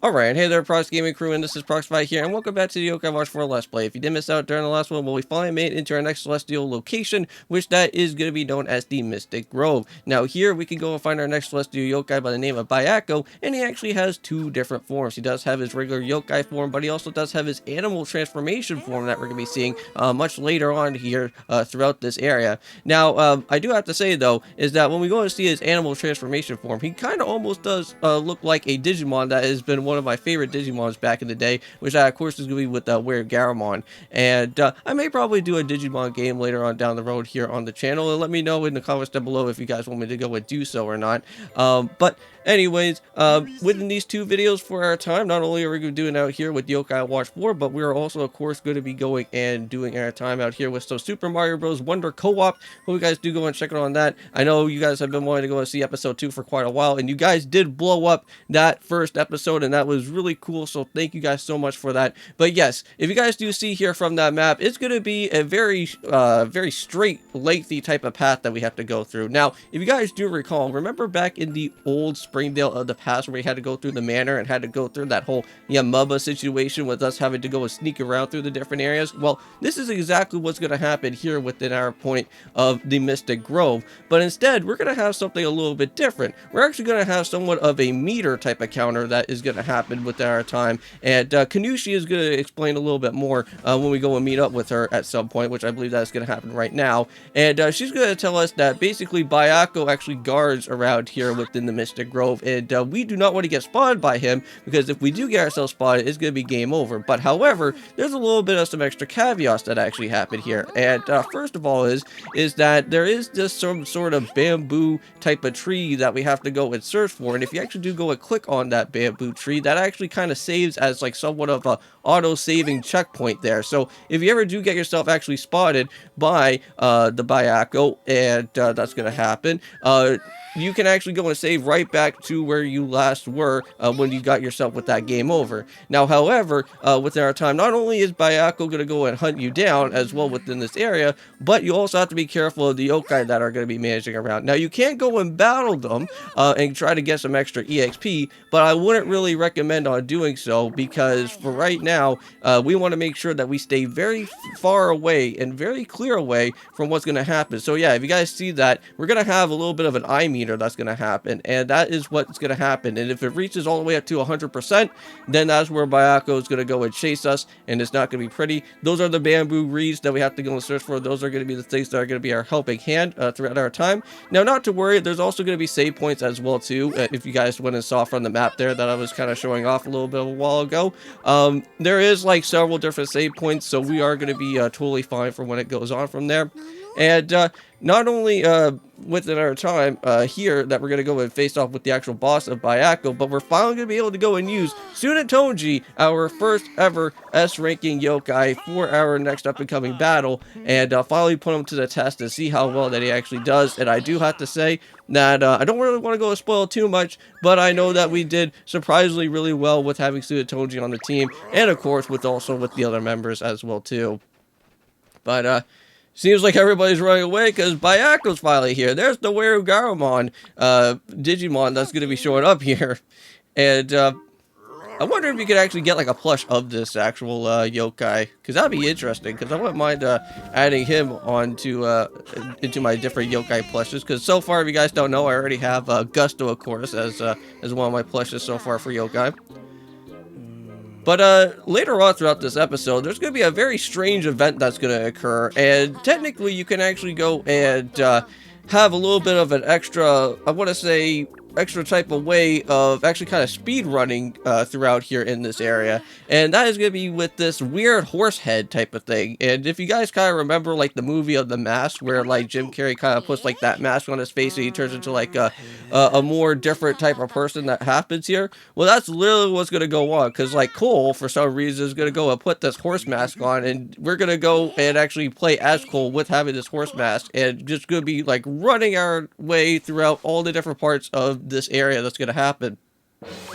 Alright, hey there Prox Gaming Crew, and this is Proxify here, and welcome back to the Yokai Watch 4 Let's Play. If you did miss out during the last one, well, we finally made it into our next celestial location, which that is going to be known as the Mystic Grove. Now here, we can go and find our next celestial yokai by the name of Byakko, and he actually has two different forms. He does have his regular yokai form, but he also does have his animal transformation form that we're going to be seeing much later on here throughout this area. Now, I do have to say, though, is that when we go and see his animal transformation form, he kind of almost does look like a Digimon that has been one of my favorite Digimons back in the day, which of course is going to be with Weird Garamon. And I may probably do a Digimon game later on down the road here on the channel, and let me know in the comments down below if you guys want me to go and do so or not. But anyways, within these two videos for our time, not only are we going to be doing out here with Yokai Watch 4, but we are also, of course, going to be going and doing our time out here with some Super Mario Bros. Wonder Co-op. Hope you guys do go and check it on that. I know you guys have been wanting to go and see episode 2 for quite a while, and you guys did blow up that first episode, and that was really cool, so thank you guys so much for that. But yes, if you guys do see here from that map, it's going to be a very straight, lengthy type of path that we have to go through. Now, if you guys do recall, remember back in the old Springdale of the past where we had to go through the manor and had to go through that whole Yamaba situation with us having to go and sneak around through the different areas? Well, this is exactly what's going to happen here within our point of the Mystic Grove, but instead we're going to have something a little bit different. We're actually going to have somewhat of a meter type of counter that is going to happen within our time, and Kanushi is going to explain a little bit more when we go and meet up with her at some point, which I believe that's going to happen right now. And she's going to tell us that basically Byakko actually guards around here within the Mystic Grove, and we do not want to get spotted by him, because if we do get ourselves spotted, it's going to be game over. But however, there's a little bit of some extra caveats that actually happen here. And first of all is that there is just some sort of bamboo type of tree that we have to go and search for, and if you actually do go and click on that bamboo tree, that actually kind of saves as like somewhat of a auto-saving checkpoint there. So if you ever do get yourself actually spotted by the Byakko, and that's going to happen, you can actually go and save right back to where you last were when you got yourself with that game over. Now, however, within our time, not only is Byakko going to go and hunt you down as well within this area, but you also have to be careful of the yokai that are going to be managing around. Now, you can go and battle them and try to get some extra EXP, but I wouldn't really recommend on doing so, because for right now, we want to make sure that we stay very far away and very clear away from what's going to happen. So yeah, if you guys see that, we're going to have a little bit of an eye meter that's going to happen, and that is what's going to happen. And if it reaches all the way up to 100%, then that's where Byakko is going to go and chase us, and it's not going to be pretty. Those are the bamboo reeds that we have to go and search for. Those are going to be the things that are going to be our helping hand throughout our time. Now, not to worry, there's also going to be save points as well too. If you guys went and saw from the map there that I was kind of showing off a little bit a while ago, there is like several different save points, so we are going to be totally fine for when it goes on from there. And not only within our time here that we're going to go and face off with the actual boss of Byakko, but we're finally going to be able to go and use Tsunatonji, our first ever S-ranking yokai, for our next up-and-coming battle, and finally put him to the test to see how well that he actually does. And I do have to say that I don't really want to go and spoil too much, but I know that we did surprisingly really well with having Tsunatonji on the team, and of course with the other members as well too. But seems like everybody's running away because Byakko's finally here. There's the Weird Garamon Digimon that's going to be showing up here. And I wonder if you could actually get like a plush of this actual yokai, because that'd be interesting, because I wouldn't mind adding him onto into my different yokai plushes, because so far, if you guys don't know, I already have Gusto, of course, as one of my plushes so far for yokai. But later on throughout this episode, there's going to be a very strange event that's going to occur, and technically you can actually go and have a little bit of an extra, I want to say, extra type of way of actually kind of speed running throughout here in this area, and that is going to be with this weird horse head type of thing. And if you guys kind of remember like the movie of The Mask, where like Jim Carrey kind of puts like that mask on his face and he turns into like a more different type of person, that happens here. Well, that's literally what's going to go on, because like Cole for some reason is going to go and put this horse mask on, and we're going to go and actually play as Cole with having this horse mask, and just going to be like running our way throughout all the different parts of this area that's going to happen.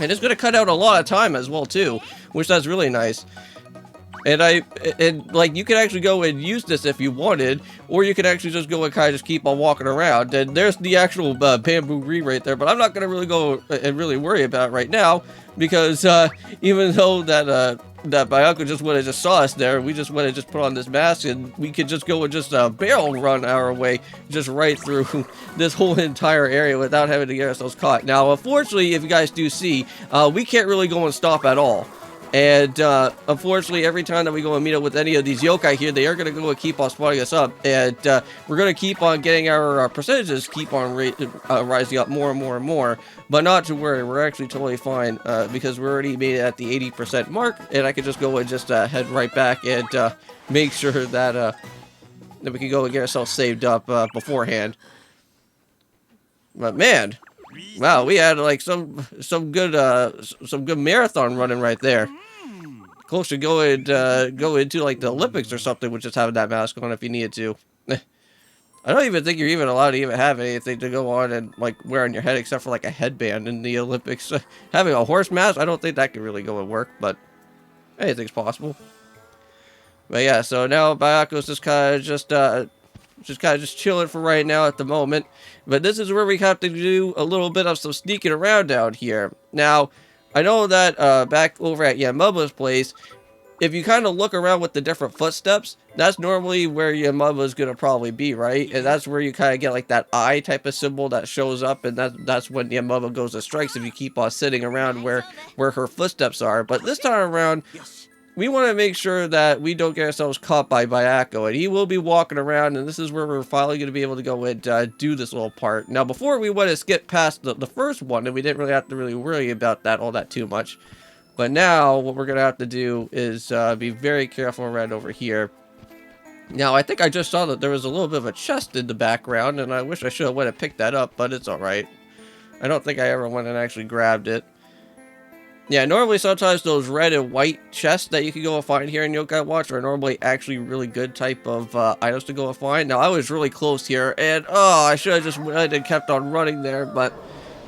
And it's going to cut out a lot of time as well too, which that's really nice. And like you can actually go and use this if you wanted, or you can actually just go and kind of just keep on walking around. And there's the actual bamboo right there, but I'm not gonna really go and really worry about it right now because even though that that Byakko just went and just saw us there, we just went and just put on this mask and we could just go and just barrel run our way just right through this whole entire area without having to get ourselves caught. Now, unfortunately, if you guys do see, we can't really go and stop at all. And unfortunately, every time that we go and meet up with any of these yokai here, they are going to go and keep on spawning us up. And we're going to keep on getting our percentages keep on rising up more and more and more. But not to worry, we're actually totally fine because we're already made it at the 80% mark. And I can just go and just head right back and make sure that, that we can go and get ourselves saved up beforehand. But man, wow, we had like some good marathon running right there. Close to go into like the Olympics or something with just having that mask on if you needed to. I don't even think you're even allowed to even have anything to go on and like wear on your head except for like a headband in the Olympics. Having a horse mask, I don't think that could really go and work, but anything's possible. But yeah, so now Byakko's just kind of just chilling for right now at the moment. But this is where we have to do a little bit of some sneaking around down here. Now, I know that back over at Yamaba's place, if you kind of look around with the different footsteps, that's normally where Yamaba's going to probably be, right? And that's where you kind of get like that eye type of symbol that shows up, and that's when Yamaba goes and strikes if you keep on sitting around where her footsteps are. But this time around, we want to make sure that we don't get ourselves caught by Byakko, and he will be walking around, and this is where we're finally going to be able to go and do this little part. Now, before we went to skip past the first one, and we didn't really have to really worry about that all that too much. But now, what we're going to have to do is be very careful around over here. Now, I think I just saw that there was a little bit of a chest in the background, and I wish I should have went and picked that up, but it's alright. I don't think I ever went and actually grabbed it. Yeah, normally sometimes those red and white chests that you can go and find here in Yokai Watch are normally actually really good type of items to go and find. Now, I was really close here, and oh, I should have just went and kept on running there, but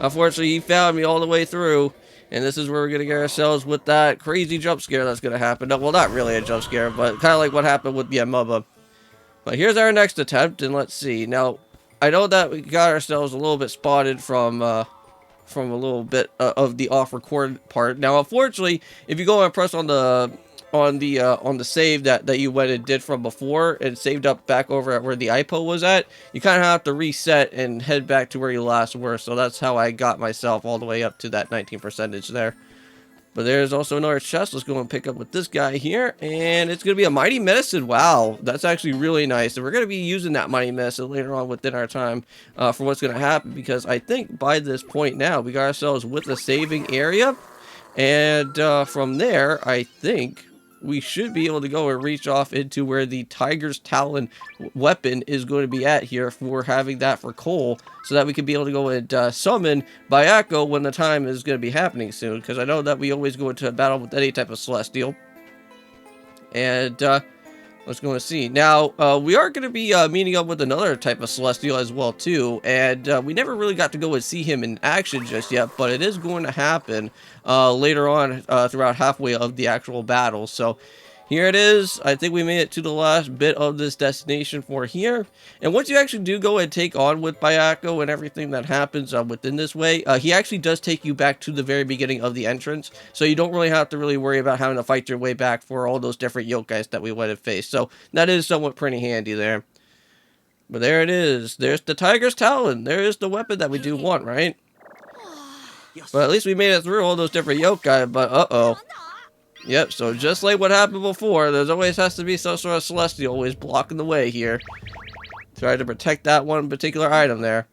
unfortunately he found me all the way through, and this is where we're going to get ourselves with that crazy jump scare that's going to happen. No, well, not really a jump scare, but kind of like what happened with Yamaba. But here's our next attempt, and let's see. Now, I know that we got ourselves a little bit spotted from a little bit of the off-record part. Now, unfortunately, if you go and press on the save that you went and did from before and saved up back over at where the IPO was at, you kind of have to reset and head back to where you last were. So that's how I got myself all the way up to that 19% there. But there's also another chest. Let's go and pick up with this guy here. And it's going to be a Mighty Medicine. Wow, that's actually really nice. And we're going to be using that Mighty Medicine later on within our time for what's going to happen. Because I think by this point now, we got ourselves with a saving area. And from there, I think we should be able to go and reach off into where the Tiger's Talon weapon is going to be at here for having that for Cole, so that we can be able to go and summon Byakko when the time is going to be happening soon, because I know that we always go into a battle with any type of Celestial. And let's go and see. Now, we are going to be meeting up with another type of Celestial as well, too. And we never really got to go and see him in action just yet, but it is going to happen later on throughout halfway of the actual battle. So here it is. I think we made it to the last bit of this destination for here. And once you actually do go and take on with Byakko and everything that happens within this way, he actually does take you back to the very beginning of the entrance. So you don't really have to really worry about having to fight your way back for all those different yokais that we would have faced. So that is somewhat pretty handy there. But there it is. There's the Tiger's Talon. There is the weapon that we do want, right? But at least we made it through all those different yokai. But uh-oh. Yep, so just like what happened before, there's always has to be some sort of Celestial always blocking the way here. Try to protect that one particular item there.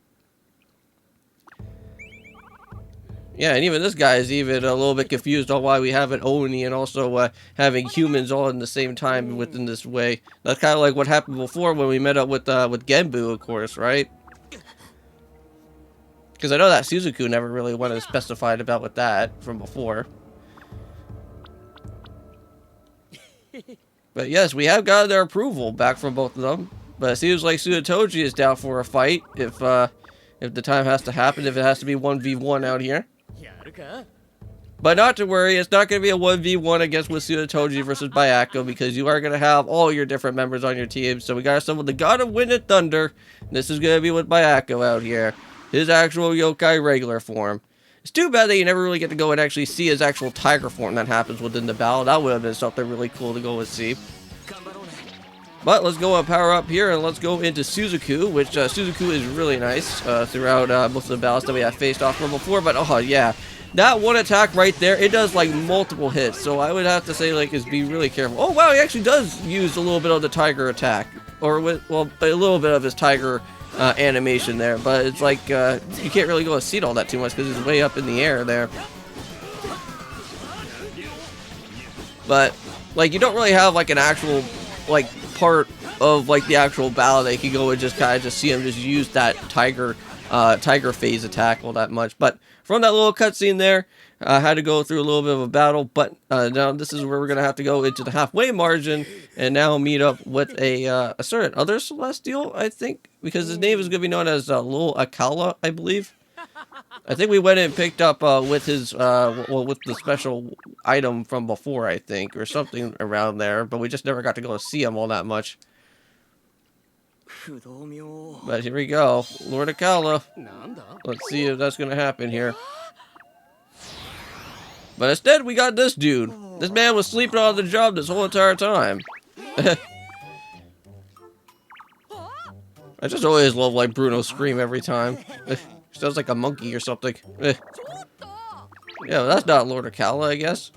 Yeah, and even this guy is even a little bit confused on why we have an Oni and also having humans all in the same time within this way. That's kind of like what happened before when we met up with Genbu, of course, right? Because I know that Suzuku never really went as specified about with that from before. But yes, we have gotten their approval back from both of them. But it seems like Tsutoji is down for a fight if the time has to happen, if it has to be 1v1 out here. But not to worry, it's not going to be a 1v1 against Wasuda Toji versus Byakko, because you are going to have all your different members on your team. So we got ourselves with the God of Wind and Thunder. This is going to be with Byakko out here. His actual yokai regular form. It's too bad that you never really get to go and actually see his actual tiger form that happens within the battle. That would have been something really cool to go and see. But let's go and power up here, and let's go into Suzaku, which Suzaku is really nice throughout most of the battles that we have faced off from before. But oh yeah, that one attack right there, it does like multiple hits. So I would have to say like is be really careful. Oh wow, he actually does use a little bit of the tiger attack, or with well a little bit of his tiger animation there. But it's like you can't really go and see it all that too much because it's way up in the air there. But like you don't really have like an actual like part of like the actual battle that you can go and just kind of just see him just use that tiger phase attack all that much. But from that little cutscene there, I had to go through a little bit of a battle, but now this is where we're gonna have to go into the halfway margin and now meet up with a certain other celestial, I think, because his name is gonna be known as Lil Akala, I believe. I think we went and picked up with his well, with the special item from before, I think, or something around there, but we just never got to go see him all that much. But here we go, Lord Akala. Let's see if that's gonna happen here. But instead, we got this dude. This man was sleeping on the job this whole entire time. I just always love like Bruno's scream every time. Sounds like a monkey or something. Yeah, that's not Lord Akala, I guess.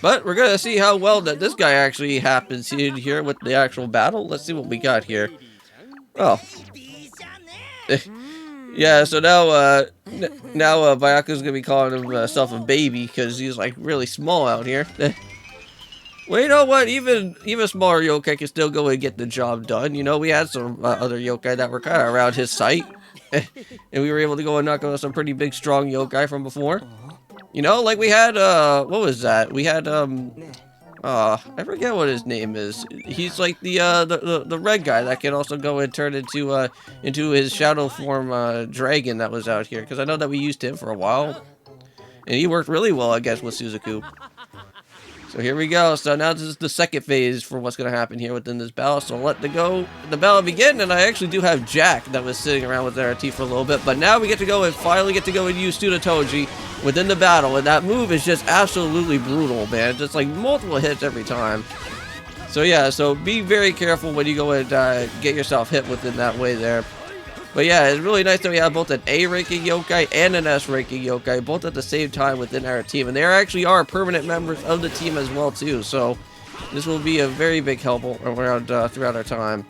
But we're gonna see how well that this guy actually happens here with the actual battle. Let's see what we got here. Oh. Yeah, so now Byakko's gonna be calling himself a baby because he's like really small out here. Well, you know what? Even smaller yokai can still go and get the job done. You know, we had some other yokai that were kind of around his sight, and we were able to go and knock out some pretty big, strong yokai from before. You know, like we had what was that? We had I forget what his name is. He's like the red guy that can also go and turn into his shadow form dragon that was out here. Because I know that we used him for a while, and he worked really well, I guess, with Suzaku. So here we go. So now this is the second phase for what's going to happen here within this battle. So let the battle begin. And I actually do have Jack that was sitting around with RT for a little bit. But now we get to go and finally get to go and use Wasuda Toji within the battle. And that move is just absolutely brutal, man. Just like multiple hits every time. So yeah, so be very careful when you go and get yourself hit within that way there. But yeah, it's really nice that we have both an A ranking yokai and an S ranking yokai, both at the same time within our team. And they actually are permanent members of the team as well too. So this will be a very big help around throughout our time.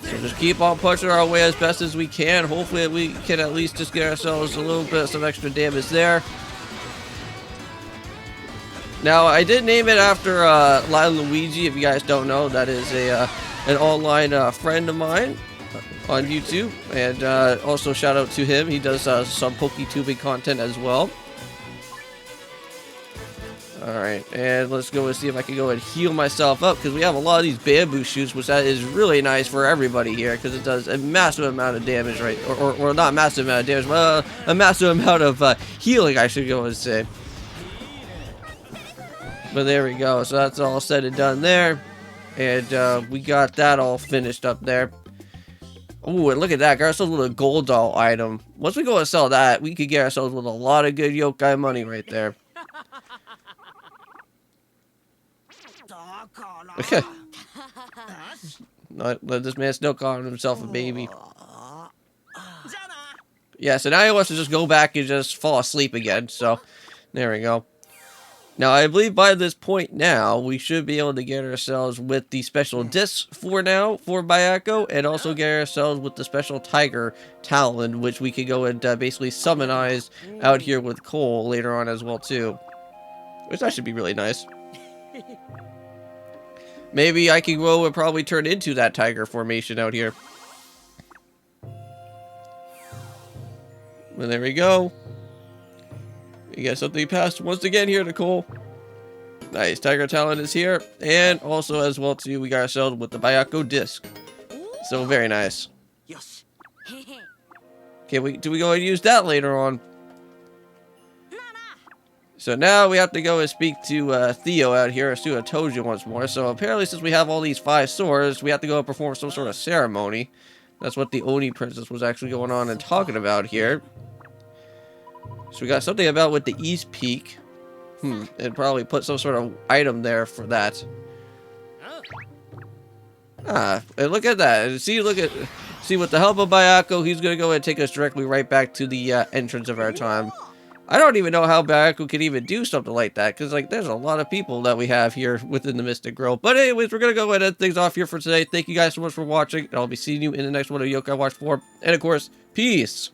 So just keep on pushing our way as best as we can. Hopefully we can at least just get ourselves a little bit of some extra damage there. Now I did name it after Lila Luigi. If you guys don't know, that is an online friend of mine on YouTube, and also shout out to him. He does some PokeTubing content as well. Alright, and let's go and see if I can go and heal myself up, because we have a lot of these bamboo shoots, which that is really nice for everybody here, because it does a massive amount of damage, right? Or not massive amount of damage, but a massive amount of healing, I should go and say. But there we go, so that's all said and done there, and we got that all finished up there. Ooh, and look at that. Got ourselves with a gold doll item. Once we go and sell that, we could get ourselves with a lot of good yokai money right there. Okay. This man's still calling himself a baby. Yeah, so now he wants to just go back and just fall asleep again. So, there we go. Now, I believe by this point now, we should be able to get ourselves with the special discs for Byakko, and also get ourselves with the special tiger Talon, which we could go and basically summonize out here with Cole later on as well, too. Which that should be really nice. Maybe I can go and probably turn into that tiger formation out here. Well, there we go. You got something passed once again here, Nicole. Nice, Tiger Talon is here. And also as well too, we got ourselves with the Byakko disc. So very nice. Okay, do we go and use that later on? So now we have to go and speak to Theo out here, as Sue told you once more. So apparently since we have all these 5 swords, we have to go and perform some sort of ceremony. That's what the Oni princess was actually going on and talking about here. So we got something about with the East Peak. And probably put some sort of item there for that. And look at that. See with the help of Byakko, he's gonna go and take us directly right back to the entrance of our time. I don't even know how Byakko could even do something like that, because like there's a lot of people that we have here within the Mystic Grove. But anyways, we're gonna go ahead and end things off here for today. Thank you guys so much for watching, and I'll be seeing you in the next one of Yokai Watch 4. And of course, peace.